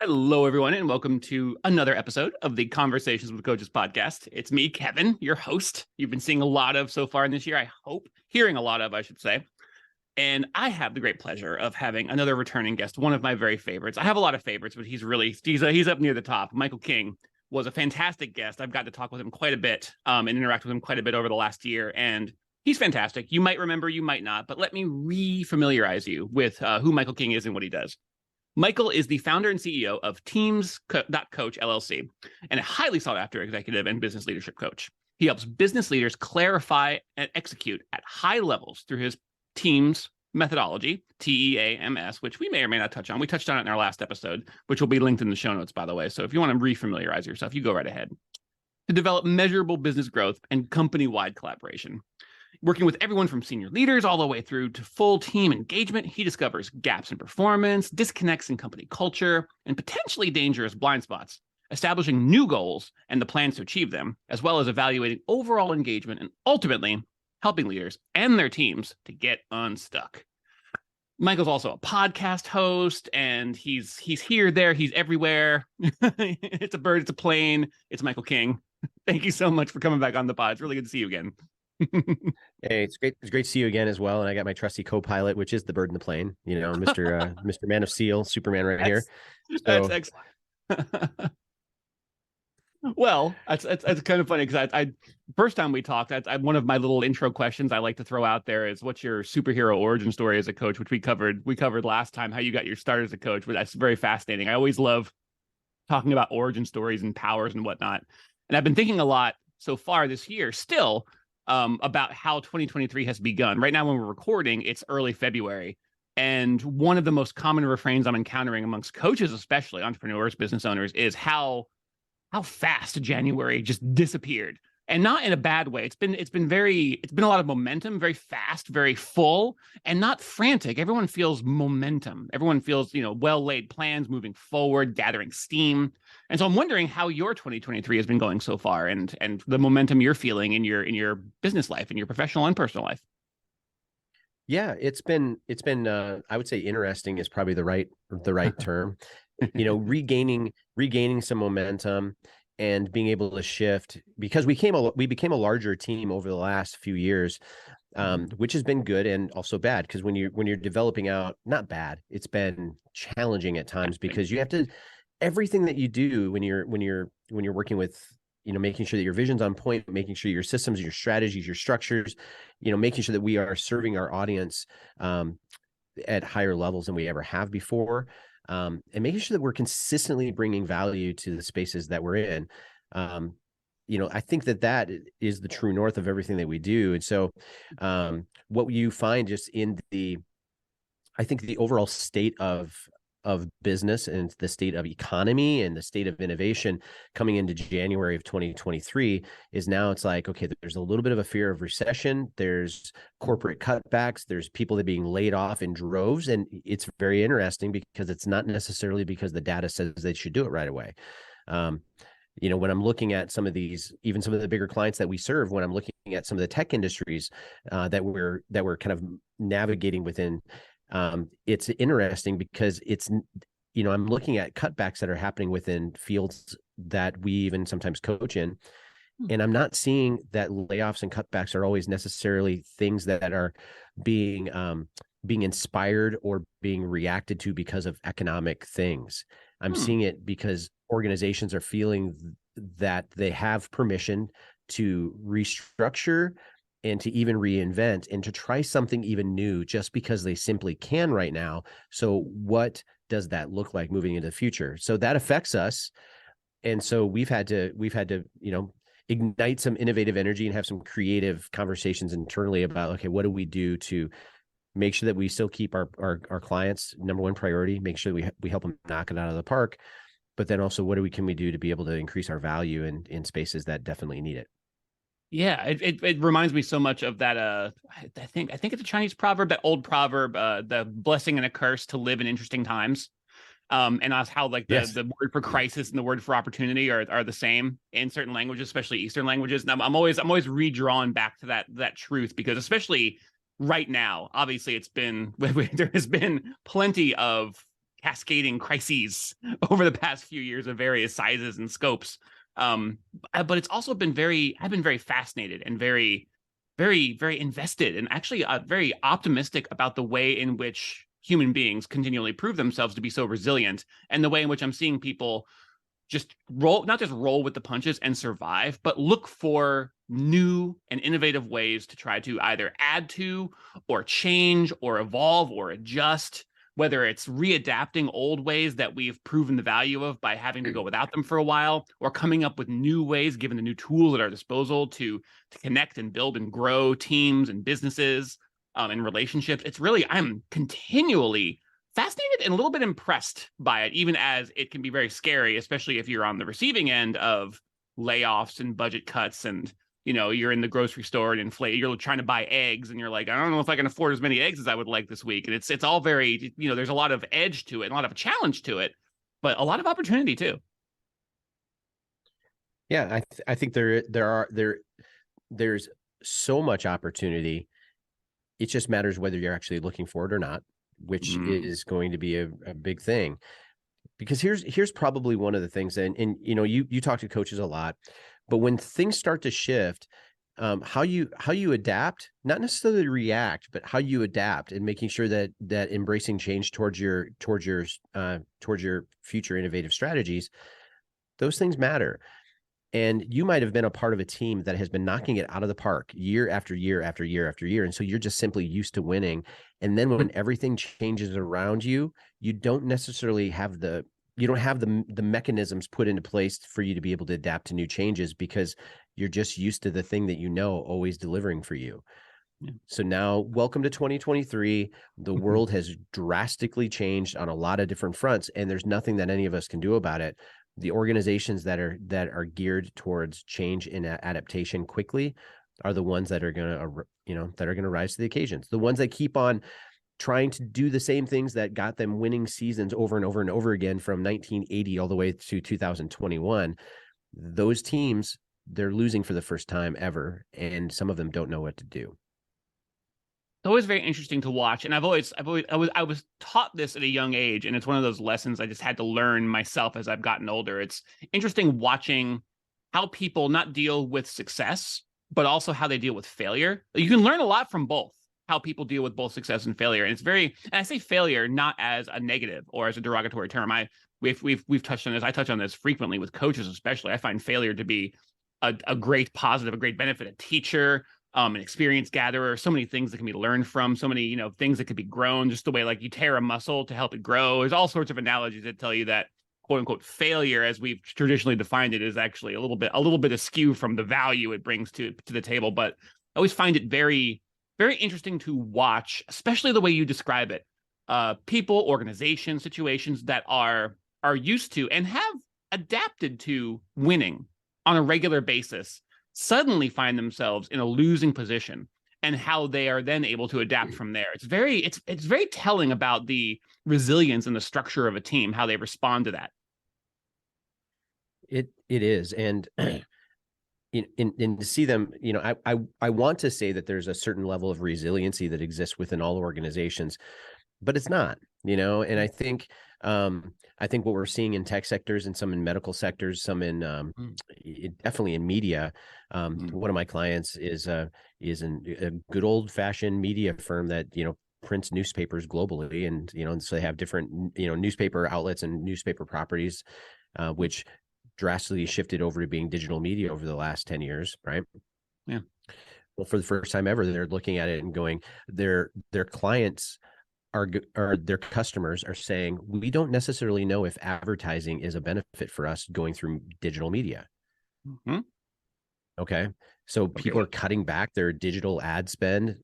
Hello, everyone, and welcome to another episode of the Conversations with Coaches podcast. It's me, Kevin, your host. You've been seeing a lot of so far in this year, I hope, hearing a lot of, I should say. And I have the great pleasure of having another returning guest, one of my very favorites. I have a lot of favorites, but he's up near the top. Michael King was a fantastic guest. I've got to talk with him quite a bit and interact with him quite a bit over the last year, and he's fantastic. You might remember, you might not, but let me re-familiarize you with who Michael King is and what he does. Michael is the founder and CEO of Teams.coach LLC and a highly sought after executive and business leadership coach. He helps business leaders clarify and execute at high levels through his Teams methodology, TEAMS, which we may or may not touch on. We touched on it in our last episode, which will be linked in the show notes, by the way. So if you want to refamiliarize yourself, you go right ahead. To develop measurable business growth and company-wide collaboration. Working with everyone from senior leaders all the way through to full team engagement, he discovers gaps in performance, disconnects in company culture, and potentially dangerous blind spots, establishing new goals and the plans to achieve them, as well as evaluating overall engagement and ultimately helping leaders and their teams to get unstuck. Michael's also a podcast host, and he's here, there, he's everywhere. It's a bird, it's a plane. It's Michael King. Thank you so much for coming back on the pod. It's really good to see you again. Hey, it's great. It's great to see you again as well. And I got my trusty co-pilot, which is the bird in the plane. You know, Mr. Man of Steel, Superman, right here. That's excellent. Well, that's kind of funny because I first time we talked, one of my little intro questions I like to throw out there is, what's your superhero origin story as a coach, which we covered last time, how you got your start as a coach. But that's very fascinating. I always love talking about origin stories and powers and whatnot. And I've been thinking a lot so far this year still about how 2023 has begun. Right now, when we're recording, it's early February. And one of the most common refrains I'm encountering amongst coaches, especially entrepreneurs, business owners, is how fast January just disappeared. And not in a bad way. It's been a lot of momentum, very fast, very full, and not frantic. Everyone feels momentum. Everyone feels, well-laid plans moving forward, gathering steam. And so I'm wondering how your 2023 has been going so far, and the momentum you're feeling in your business life, in your professional and personal life. Yeah, it's been I would say interesting is probably the right term. Regaining some momentum and being able to shift, because we became a larger team over the last few years, which has been good and also bad, because when you're developing out, not bad, it's been challenging at times, because you have to, everything that you do when you're working with, making sure that your vision's on point, making sure your systems, your strategies, your structures, making sure that we are serving our audience at higher levels than we ever have before. And making sure that we're consistently bringing value to the spaces that we're in. I think that is the true north of everything that we do. And so what you find just in I think the overall state of business and the state of economy and the state of innovation coming into January of 2023 is now it's like, okay, there's a little bit of a fear of recession. There's corporate cutbacks. There's people that are being laid off in droves. And it's very interesting because it's not necessarily because the data says they should do it right away. When I'm looking at some of these, even some of the bigger clients that we serve, when I'm looking at some of the tech industries that we're kind of navigating within, it's interesting because I'm looking at cutbacks that are happening within fields that we even sometimes coach in. And I'm not seeing that layoffs and cutbacks are always necessarily things that are being inspired or being reacted to because of economic things. I'm seeing it because organizations are feeling that they have permission to restructure and to even reinvent and to try something even new just because they simply can right now. So what does that look like moving into the future? So that affects us. And so we've had to, ignite some innovative energy and have some creative conversations internally about, okay, what do we do to make sure that we still keep our clients number one priority, make sure that we help them knock it out of the park, but then also what can we do to be able to increase our value in spaces that definitely need it? Yeah, it reminds me so much of that. I think it's a Chinese proverb, that old proverb, the blessing and a curse to live in interesting times. And how the word for crisis and the word for opportunity are the same in certain languages, especially Eastern languages. And I'm always redrawn back to that truth, because especially right now, obviously there has been plenty of cascading crises over the past few years of various sizes and scopes. But it's also been I've been very fascinated and very, very invested, and actually very optimistic about the way in which human beings continually prove themselves to be so resilient, and the way in which I'm seeing people not just roll with the punches and survive, but look for new and innovative ways to try to either add to or change or evolve or adjust, whether it's readapting old ways that we've proven the value of by having to go without them for a while, or coming up with new ways, given the new tools at our disposal to connect and build and grow teams and businesses and relationships. It's really, I'm continually fascinated and a little bit impressed by it, even as it can be very scary, especially if you're on the receiving end of layoffs and budget cuts, and you're in the grocery store and you're trying to buy eggs and you're like, I don't know if I can afford as many eggs as I would like this week. And it's all very, there's a lot of edge to it, and a lot of challenge to it, but a lot of opportunity too. Yeah, I think there's so much opportunity. It just matters whether you're actually looking for it or not, which is going to be a big thing. Because here's probably one of the things, and you talk to coaches a lot, but when things start to shift, how you adapt, not necessarily react, but how you adapt, and making sure that embracing change towards your future innovative strategies, those things matter. And you might have been a part of a team that has been knocking it out of the park year after year after year after year. And so you're just simply used to winning. And then when everything changes around you, you don't necessarily have the mechanisms put into place for you to be able to adapt to new changes, because you're just used to the thing that always delivering for you. Yeah. So now, welcome to 2023. The world has drastically changed on a lot of different fronts, and there's nothing that any of us can do about it. The organizations that are geared towards change and adaptation quickly are the ones that are going to rise to the occasions. The ones that keep on trying to do the same things that got them winning seasons over and over and over again from 1980 all the way to 2021. Those teams, they're losing for the first time ever, and some of them don't know what to do. It's always very interesting to watch, and I was taught this at a young age, and it's one of those lessons I just had to learn myself as I've gotten older. It's interesting watching how people not deal with success, but also how they deal with failure. You can learn a lot from both, how people deal with both success and failure. And and I say failure not as a negative or as a derogatory term. We've touched on this. I touch on this frequently with coaches, especially. I find failure to be a great positive, a great benefit, a teacher, an experience gatherer, so many things that can be learned from, so many, things that could be grown, just the way like you tear a muscle to help it grow. There's all sorts of analogies that tell you that quote unquote failure, as we've traditionally defined it, is actually a little bit askew from the value it brings to the table. But I always find it very, very interesting to watch, especially the way you describe it. People, organizations, situations that are used to and have adapted to winning on a regular basis suddenly find themselves in a losing position, and how they are then able to adapt from there. It's very telling about the resilience and the structure of a team, how they respond to that. It is. And in to see them, I want to say that there's a certain level of resiliency that exists within all organizations, but it's not, and I think what we're seeing in tech sectors and some in medical sectors, some in definitely in media. One of my clients is a good old fashioned media firm that, prints newspapers globally. And so they have different, newspaper outlets and newspaper properties, which drastically shifted over to being digital media over the last 10 years. Right. Yeah. Well, for the first time ever, they're looking at it and going, their clients or their customers are saying, we don't necessarily know if advertising is a benefit for us going through digital media. Mm-hmm. Okay. So people are cutting back their digital ad spend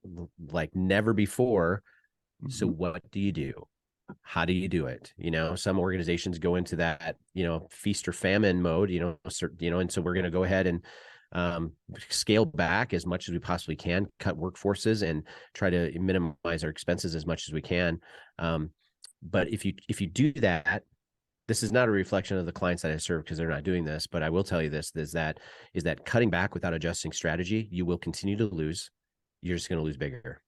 like never before. Mm-hmm. So what do you do? How do you do it? Some organizations go into that, feast or famine mode, and so we're going to go ahead and scale back as much as we possibly can, cut workforces, and try to minimize our expenses as much as we can. But if you do that, this is not a reflection of the clients that I serve, because they're not doing this. But I will tell you this: is that cutting back without adjusting strategy, you will continue to lose. You're just going to lose bigger.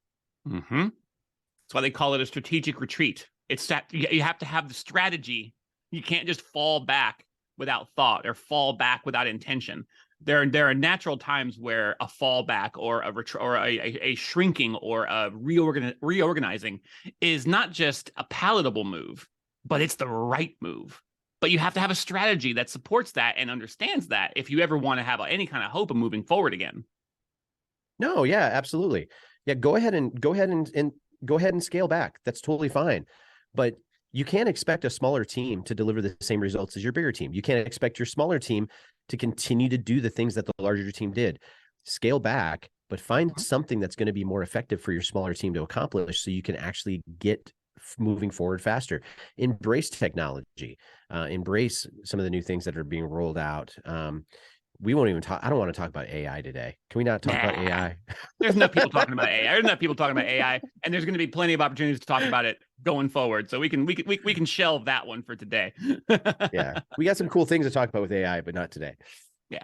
Mm-hmm. That's why they call it a strategic retreat, You have to have the strategy. You can't just fall back without thought or fall back without intention. There are natural times where a fallback or a shrinking or a reorganizing is not just a palatable move, but it's the right move. But you have to have a strategy that supports that and understands that if you ever want to have any kind of hope of moving forward again. No, yeah, absolutely. Yeah, go ahead and scale back. That's totally fine. But you can't expect a smaller team to deliver the same results as your bigger team. You can't expect your smaller team to continue to do the things that the larger team did. Scale back, but find something that's going to be more effective for your smaller team to accomplish so you can actually get moving forward faster. Embrace technology, embrace some of the new things that are being rolled out. We won't even talk. I don't want to talk about AI today. Can we not talk about AI? There's enough people talking about AI. There's enough people talking about AI, and there's going to be plenty of opportunities to talk about it going forward. So we can shelve that one for today. Yeah, we got some cool things to talk about with AI, but not today. Yeah.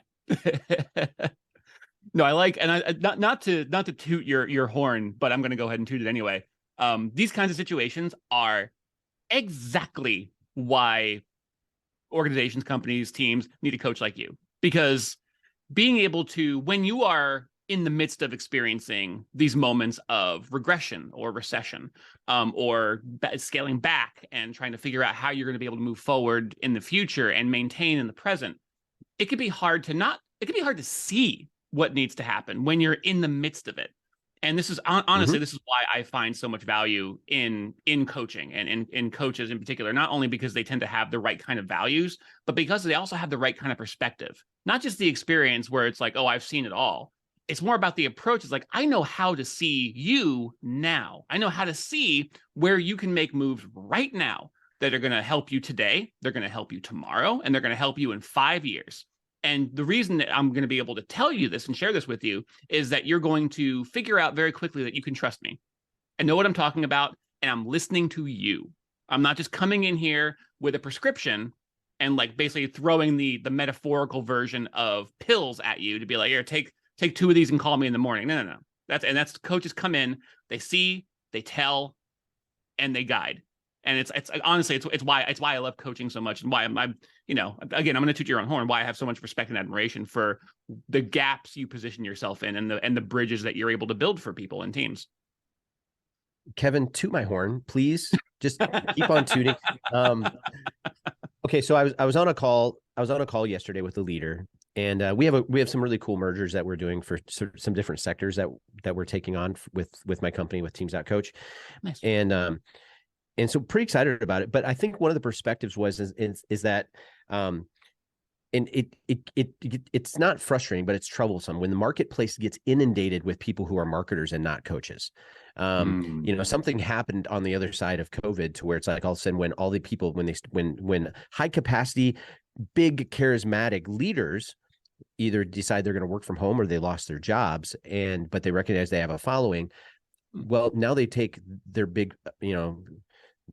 No, I like, and I not to toot your horn, but I'm going to go ahead and toot it anyway. These kinds of situations are exactly why organizations, companies, teams need a coach like you. Because being able to, when you are in the midst of experiencing these moments of regression or recession, or scaling back and trying to figure out how you're going to be able to move forward in the future and maintain in the present, it could be hard to see what needs to happen when you're in the midst of it. And this is honestly, this is why I find so much value in coaching and in coaches in particular, not only because they tend to have the right kind of values, but because they also have the right kind of perspective, not just the experience where it's like, oh, I've seen it all. It's more about the approach. It's like, I know how to see you now. I know how to see where you can make moves right now that are going to help you today. They're going to help you tomorrow, and they're going to help you in 5 years. And the reason that I'm going to be able to tell you this and share this with you is that you're going to figure out very quickly that you can trust me. I know what I'm talking about, and I'm listening to you. I'm not just coming in here with a prescription and like basically throwing the metaphorical version of pills at you to be like, here, take 2 of these and call me in the morning. No. That's coaches come in, they see, they tell, and they guide. And it's honestly, it's why I love coaching so much, and why I'm again, I'm going to toot your own horn, why I have so much respect and admiration for the gaps you position yourself in and the bridges that you're able to build for people and teams. Kevin, toot my horn, please. Just keep on tooting. Okay, so I was on a call yesterday with a leader, and we have some really cool mergers that we're doing for some different sectors that we're taking on with my company, with Teams.Coach. Nice. And so pretty excited about it. But I think one of the perspectives is that, and it's not frustrating, but it's troublesome when the marketplace gets inundated with people who are marketers and not coaches. Something happened on the other side of COVID to where it's like all of a sudden when all the people, when high capacity, big charismatic leaders either decide they're going to work from home or they lost their jobs, but they recognize they have a following. Well, now they take their big,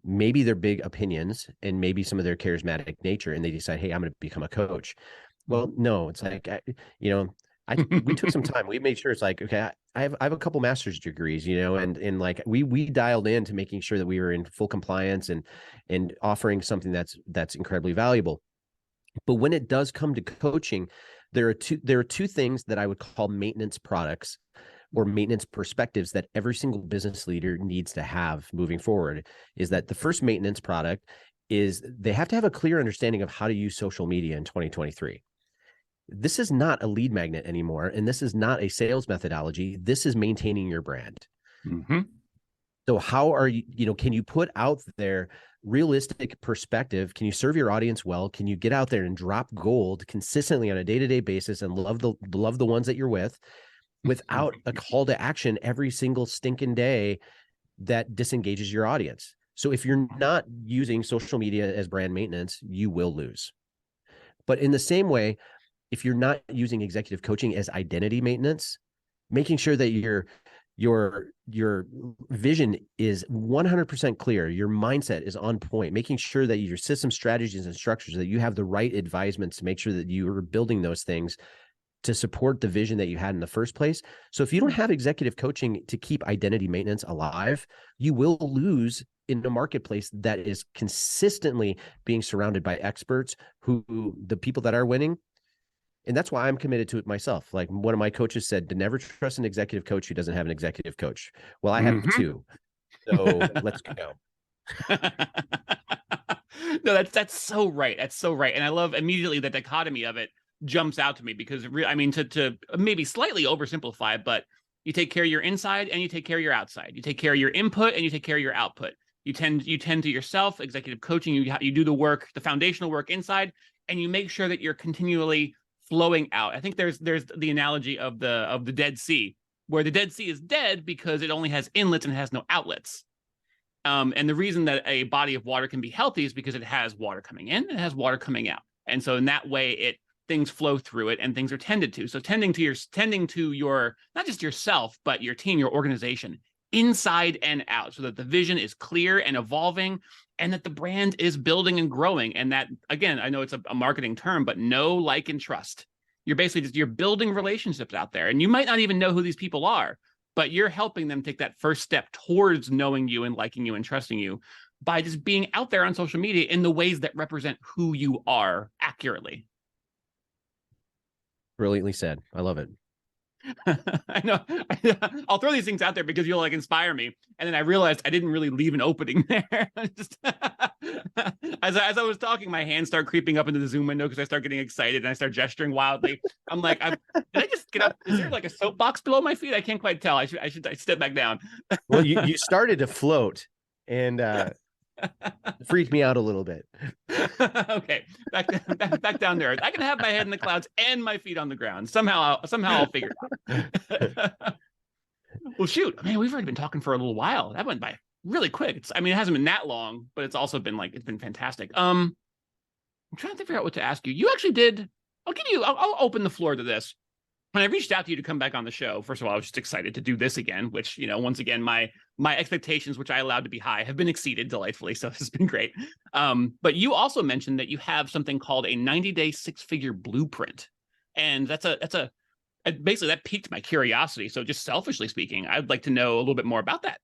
maybe their big opinions and maybe some of their charismatic nature, and they decide, hey, I'm going to become a coach. Well, no, it's like, we took some time. We made sure it's like, okay, I have a couple master's degrees, and like we dialed in to making sure that we were in full compliance and offering something that's incredibly valuable. But when it does come to coaching, there are two things that I would call maintenance products or maintenance perspectives that every single business leader needs to have moving forward. Is that the first maintenance product is they have to have a clear understanding of how to use social media in 2023. This is not a lead magnet anymore, and this is not a sales methodology. This is maintaining your brand. Mm-hmm. So how are you, can you put out there realistic perspective? Can you serve your audience well? Can you get out there and drop gold consistently on a day-to-day basis and love the ones that you're with, without a call to action every single stinking day that disengages your audience? So if you're not using social media as brand maintenance, you will lose. But in the same way, if you're not using executive coaching as identity maintenance, making sure that your vision is 100% clear, your mindset is on point, making sure that your system strategies and structures, that you have the right advisements to make sure that you are building those things to support the vision that you had in the first place. So if you don't have executive coaching to keep identity maintenance alive, you will lose in a marketplace that is consistently being surrounded by experts who the people that are winning. And that's why I'm committed to it myself. Like one of my coaches said, to never trust an executive coach who doesn't have an executive coach. Well, I have two. So let's go. No, that's so right. That's so right. And I love immediately the dichotomy of it jumps out to me because I mean, to maybe slightly oversimplify, but you take care of your inside and you take care of your outside. You take care of your input and you take care of your output. You tend to yourself, executive coaching. You do the work, the foundational work inside, and you make sure that you're continually flowing out. I think there's the analogy of the Dead Sea, where the Dead Sea is dead because it only has inlets and it has no outlets. And the reason that a body of water can be healthy is because it has water coming in and it has water coming out. And so in that way, things flow through it and things are tended to. So tending to your, not just yourself, but your team, your organization, inside and out, so that the vision is clear and evolving and that the brand is building and growing. And that, again, I know it's a marketing term, but know, like, and trust. You're basically you're building relationships out there, and you might not even know who these people are, but you're helping them take that first step towards knowing you and liking you and trusting you by just being out there on social media in the ways that represent who you are accurately. Brilliantly said. I love it. I know. I'll throw these things out there because you'll inspire me. And then I realized I didn't really leave an opening there. Just as I was talking, my hands start creeping up into the Zoom window because I start getting excited and I start gesturing wildly. I'm like, did I just get up? Is there a soapbox below my feet? I can't quite tell. I should step back down. Well, you started to float and freaked me out a little bit. Okay, back down there. I can have my head in the clouds and my feet on the ground. Somehow I'll figure it out. Well, shoot, man, we've already been talking for a little while. That went by really quick. It hasn't been that long, but it's also been it's been fantastic. I'm trying to figure out what to ask you. You actually did. I'll open the floor to this. When I reached out to you to come back on the show, first of all, I was just excited to do this again, which, once again, my expectations, which I allowed to be high, have been exceeded delightfully. So this has been great. But you also mentioned that you have something called a 90-day six-figure blueprint. And basically that piqued my curiosity. So just selfishly speaking, I'd like to know a little bit more about that.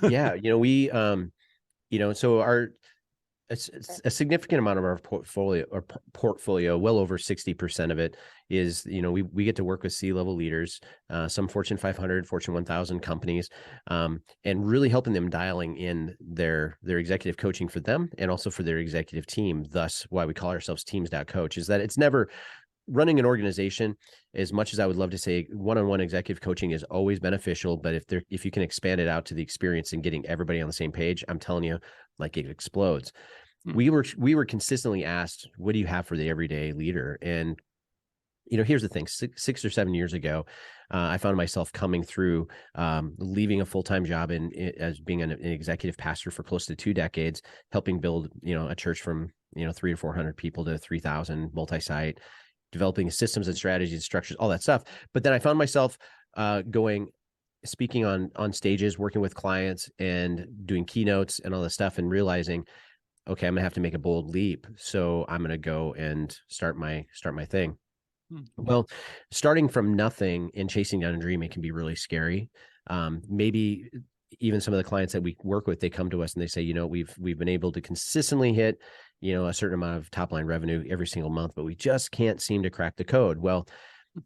Yeah. We, so a significant amount of our portfolio, well over 60% of it is, we get to work with C-level leaders, some Fortune 500, Fortune 1000 companies, and really helping them dialing in their executive coaching for them and also for their executive team. Thus why we call ourselves teams.coach, is that it's never running an organization. As much as I would love to say one-on-one executive coaching is always beneficial, but if you can expand it out to the experience and getting everybody on the same page, I'm telling you, it explodes. We were consistently asked, what do you have for the everyday leader? And, here's the thing, 6 or 7 years ago, I found myself coming through, leaving a full-time job as being an executive pastor for close to 2 decades, helping build, a church from, 300 to 400 people to 3,000 multi-site, developing systems and strategies and structures, all that stuff. But then I found myself speaking on stages, working with clients and doing keynotes and all this stuff, and realizing, okay, I'm gonna have to make a bold leap. So I'm gonna go and start my thing. Well, starting from nothing and chasing down a dream, it can be really scary. Maybe even some of the clients that we work with, they come to us and they say, we've been able to consistently hit, a certain amount of top line revenue every single month, but we just can't seem to crack the code. Well,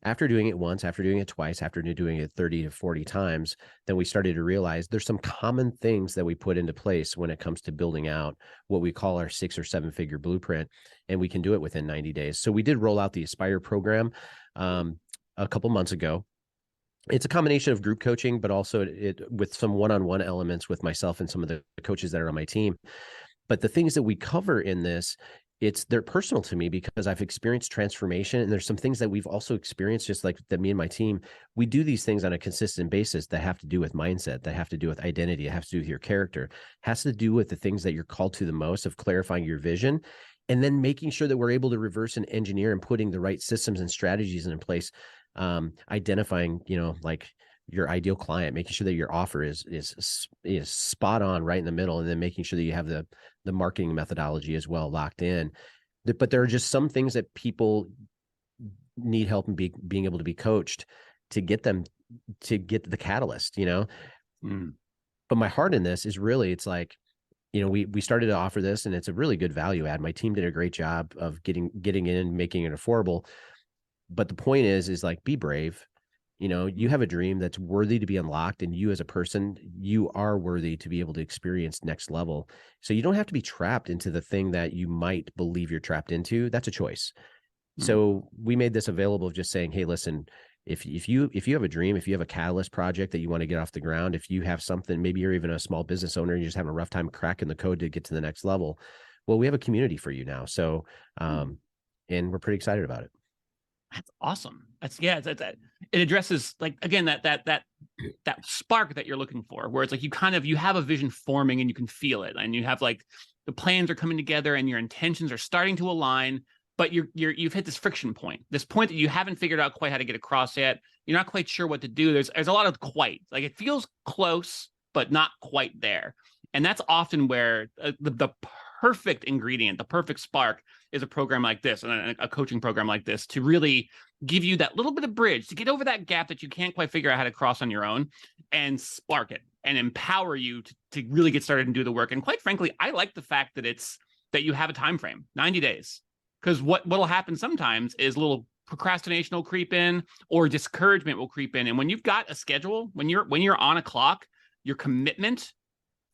after doing it once, after doing it twice, after doing it 30 to 40 times, then we started to realize there's some common things that we put into place when it comes to building out what we call our 6 or 7 figure blueprint, and we can do it within 90 days. So we did roll out the Aspire program a couple months ago. It's a combination of group coaching, but also with some one-on-one elements with myself and some of the coaches that are on my team. But the things that we cover in this, they're personal to me because I've experienced transformation, and there's some things that we've also experienced, just like that me and my team, we do these things on a consistent basis that have to do with mindset, that have to do with identity, it has to do with your character, it has to do with the things that you're called to the most, of clarifying your vision, and then making sure that we're able to reverse and engineer and putting the right systems and strategies in place, identifying, your ideal client, making sure that your offer is spot on right in the middle, and then making sure that you have the marketing methodology as well locked in. But there are just some things that people need help in being able to be coached to get them to get the catalyst, But my heart in this is really, it's like, we started to offer this, and it's a really good value add. My team did a great job of getting in and making it affordable. But the point is like, be brave. You have a dream that's worthy to be unlocked, and you as a person, you are worthy to be able to experience next level. So you don't have to be trapped into the thing that you might believe you're trapped into. That's a choice. So we made this available of just saying, hey, listen, if you have a dream, if you have a catalyst project that you want to get off the ground, if you have something, maybe you're even a small business owner and you're just having a rough time cracking the code to get to the next level, well, we have a community for you now. So, and we're pretty excited about it. That's awesome. It addresses, like, again, that spark that you're looking for, where it's like you have a vision forming and you can feel it, and you have like the plans are coming together and your intentions are starting to align, but you've hit this friction point, this point that you haven't figured out quite how to get across yet. You're not quite sure what to do. There's a lot of quite, like, it feels close but not quite there, and that's often where the perfect ingredient, the perfect spark, is a program like this and a coaching program like this to really give you that little bit of bridge to get over that gap that you can't quite figure out how to cross on your own, and spark it and empower you to really get started and do the work. And quite frankly, I like the fact that you have a time frame, 90 days, because what'll happen sometimes is a little procrastination will creep in, or discouragement will creep in. And when you've got a schedule, when you're on a clock, your commitment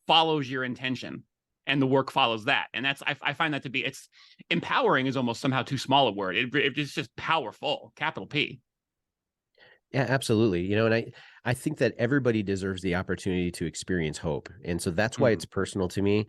follows your intention, and the work follows that. And that's, I find that to be, it's empowering is almost somehow too small a word. It's just powerful, capital P. Yeah, absolutely. And I think that everybody deserves the opportunity to experience hope. And so that's why it's personal to me,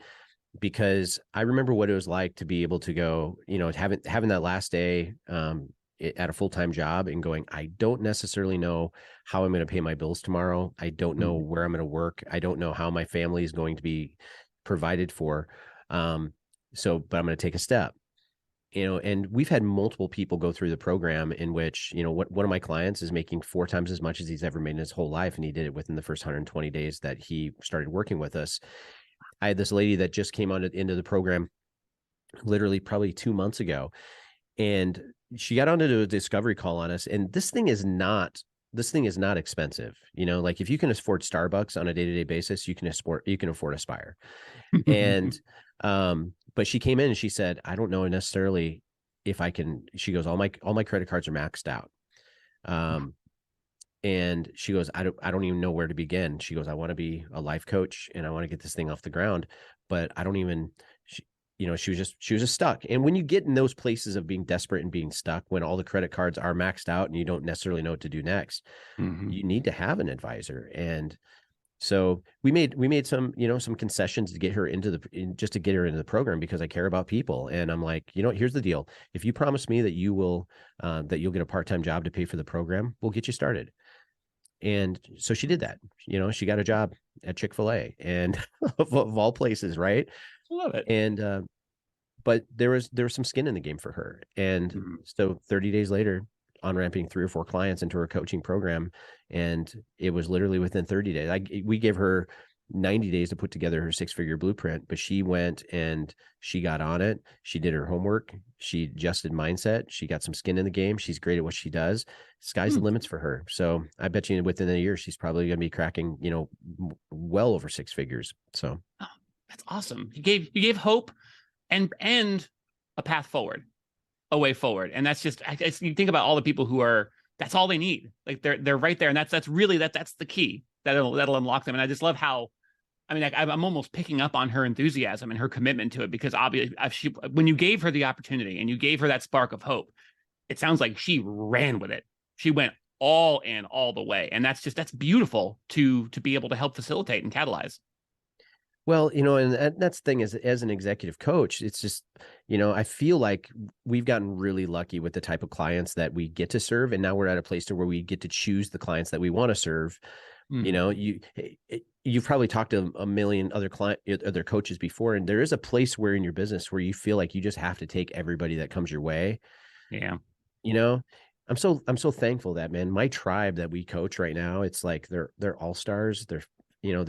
because I remember what it was like to be able to go, having that last day at a full-time job and going, I don't necessarily know how I'm going to pay my bills tomorrow. I don't know where I'm going to work. I don't know how my family is going to be provided for. But I'm going to take a step, and we've had multiple people go through the program in which, one of my clients is making 4 times as much as he's ever made in his whole life. And he did it within the first 120 days that he started working with us. I had this lady that just came into the program literally probably 2 months ago, and she got onto a discovery call on us. And this thing is not expensive. Like, if you can afford Starbucks on a day-to-day basis, you can afford Aspire. And, but she came in and she said, I don't know necessarily if I can, she goes, all my credit cards are maxed out. And she goes, I don't even know where to begin. She goes, I want to be a life coach and I want to get this thing off the ground, but I don't even, she was just stuck. And when you get in those places of being desperate and being stuck, when all the credit cards are maxed out and you don't necessarily know what to do next, you need to have an advisor. And so we made some, some concessions to get her into the program, because I care about people. And I'm like, here's the deal. If you promise me that you'll get a part-time job to pay for the program, we'll get you started. And so she did that. She got a job at Chick-fil-A, and of all places, right? Love it. And but there was some skin in the game for her. And so 30 days later, on ramping 3 or 4 clients into her coaching program, and it was literally within 30 days. We gave her 90 days to put together her 6-figure blueprint, but she went and she got on it. She did her homework. She adjusted mindset. She got some skin in the game. She's great at what she does. Sky's the limits for her. So I bet you within a year, she's probably going to be cracking, well over 6 figures. So that's awesome. You gave hope and a path forward, a way forward. And that's just, you think about all the people who are, that's all they need. Like, they're right there. And that's really, that's the key that'll unlock them. And I just love how, I'm almost picking up on her enthusiasm and her commitment to it, because obviously when you gave her the opportunity and you gave her that spark of hope, it sounds like she ran with it. She went all in, all the way. And that's beautiful to be able to help facilitate and catalyze. Well, and that's the thing is, as an executive coach, it's just, I feel like we've gotten really lucky with the type of clients that we get to serve. And now we're at a place to where we get to choose the clients that we want to serve. You've probably talked to a million other coaches before, and there is a place where in your business where you feel like you just have to take everybody that comes your way. Yeah. I'm so thankful that, man, my tribe that we coach right now, it's like they're all-stars. They're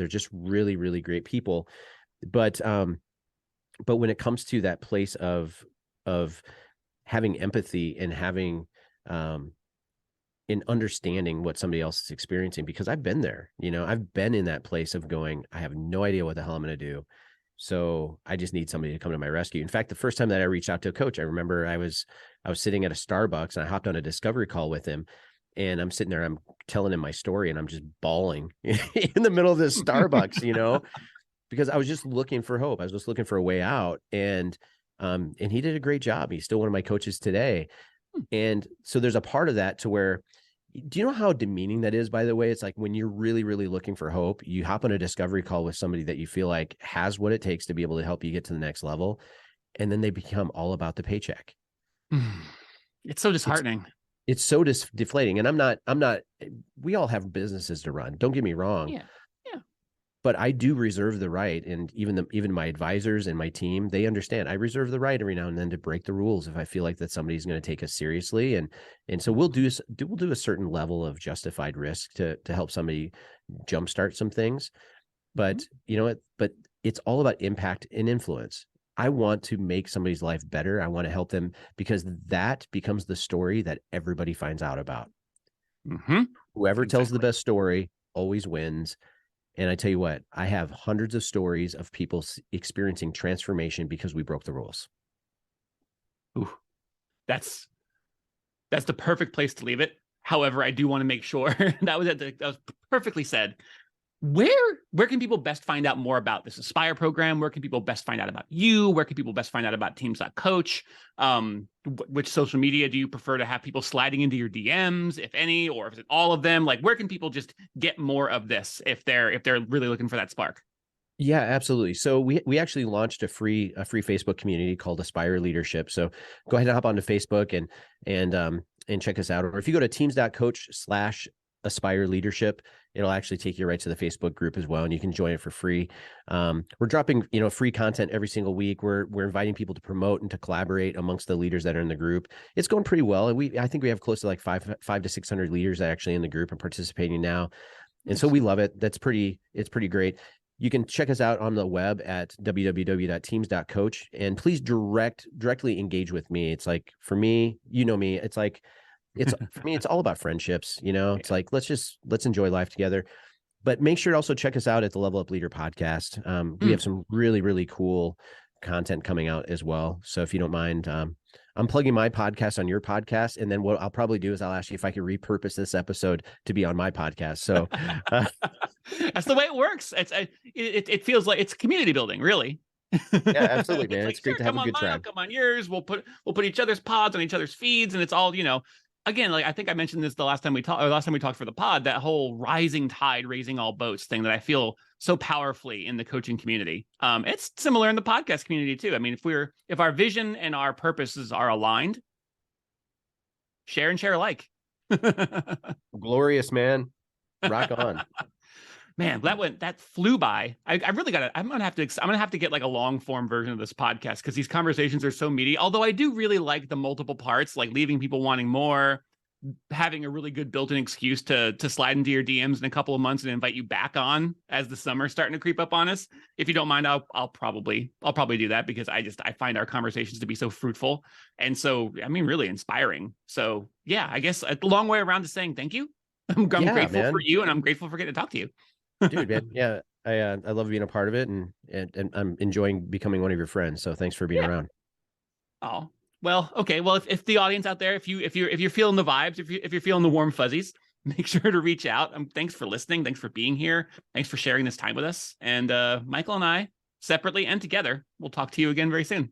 just really, really great people. But when it comes to that place of having empathy and having, in understanding what somebody else is experiencing, because I've been there, I've been in that place of going, I have no idea what the hell I'm going to do. So I just need somebody to come to my rescue. In fact, the first time that I reached out to a coach, I remember I was sitting at a Starbucks and I hopped on a discovery call with him, and I'm sitting there, I'm telling him my story, and I'm just bawling in the middle of this Starbucks, because I was just looking for hope. I was just looking for a way out. And he did a great job. He's still one of my coaches today. And so there's a part of that to where, do you know how demeaning that is, by the way? It's like when you're really, really looking for hope, you hop on a discovery call with somebody that you feel like has what it takes to be able to help you get to the next level. And then they become all about the paycheck. It's so disheartening. It's so deflating. And I'm not, we all have businesses to run. Don't get me wrong. Yeah. But I do reserve the right, and even my advisors and my team, they understand I reserve the right every now and then to break the rules if I feel like that somebody's going to take us seriously, and so we'll do a certain level of justified risk to help somebody jumpstart some things. But you know what? But it's all about impact and influence. I want to make somebody's life better. I want to help them, because that becomes the story that everybody finds out about. Whoever tells the best story always wins. And I tell you what, I have hundreds of stories of people experiencing transformation because we broke the rules. Ooh, that's the perfect place to leave it. However, I do want to make sure that was perfectly said. Where can people best find out more about this Aspire program? Where can people best find out about you? Where can people best find out about Teams.coach? Which social media do you prefer to have people sliding into your DMs, if any, or is it all of them? Like, where can people just get more of this if they're really looking for that spark? Yeah, absolutely. So we actually launched a free Facebook community called Aspire Leadership. So go ahead and hop onto Facebook and check us out. Or if you go to teams.coach/Aspire Leadership, it'll actually take you right to the Facebook group as well, and you can join it for free. We're dropping, free content every single week. We're inviting people to promote and to collaborate amongst the leaders that are in the group. It's going pretty well. I think we have close to like 500 to 600 leaders that are actually in the group and participating now. And so we love it. It's pretty great. You can check us out on the web at www.teams.coach, and please directly engage with me. It's like, for me, me, it's like, for me, it's all about friendships. It's like, let's enjoy life together. But make sure to also check us out at the Level Up Leader podcast. We have some really, really cool content coming out as well. So if you don't mind, I'm plugging my podcast on your podcast. And then what I'll probably do is I'll ask you if I could repurpose this episode to be on my podcast. So that's the way it works. It feels like it's community building, really. Yeah, absolutely, man. It's great to have a good tribe. Come on yours. We'll put each other's pods on each other's feeds, and it's all, again, like I think I mentioned this the last time we talked for the pod, that whole rising tide raising all boats thing that I feel so powerfully in the coaching community. It's similar in the podcast community too. I mean, if our vision and our purposes are aligned, share and share alike. Glorious, man. Rock on. Man, that flew by. I'm gonna have to get like a long form version of this podcast, because these conversations are so meaty. Although I do really like the multiple parts, like leaving people wanting more, having a really good built-in excuse to slide into your DMs in a couple of months and invite you back on as the summer's starting to creep up on us. If you don't mind, I'll probably do that, because I find our conversations to be so fruitful and so, really inspiring. So yeah, I guess a long way around to saying thank you. I'm grateful for you, and I'm grateful for getting to talk to you. Dude, man. Yeah. I love being a part of it, and I'm enjoying becoming one of your friends. So thanks for being around. Oh, well, okay. Well, if the audience out there, if you're feeling the vibes, if you're feeling the warm fuzzies, make sure to reach out. Thanks for listening. Thanks for being here. Thanks for sharing this time with us. And Michael and I, separately and together, we'll talk to you again very soon.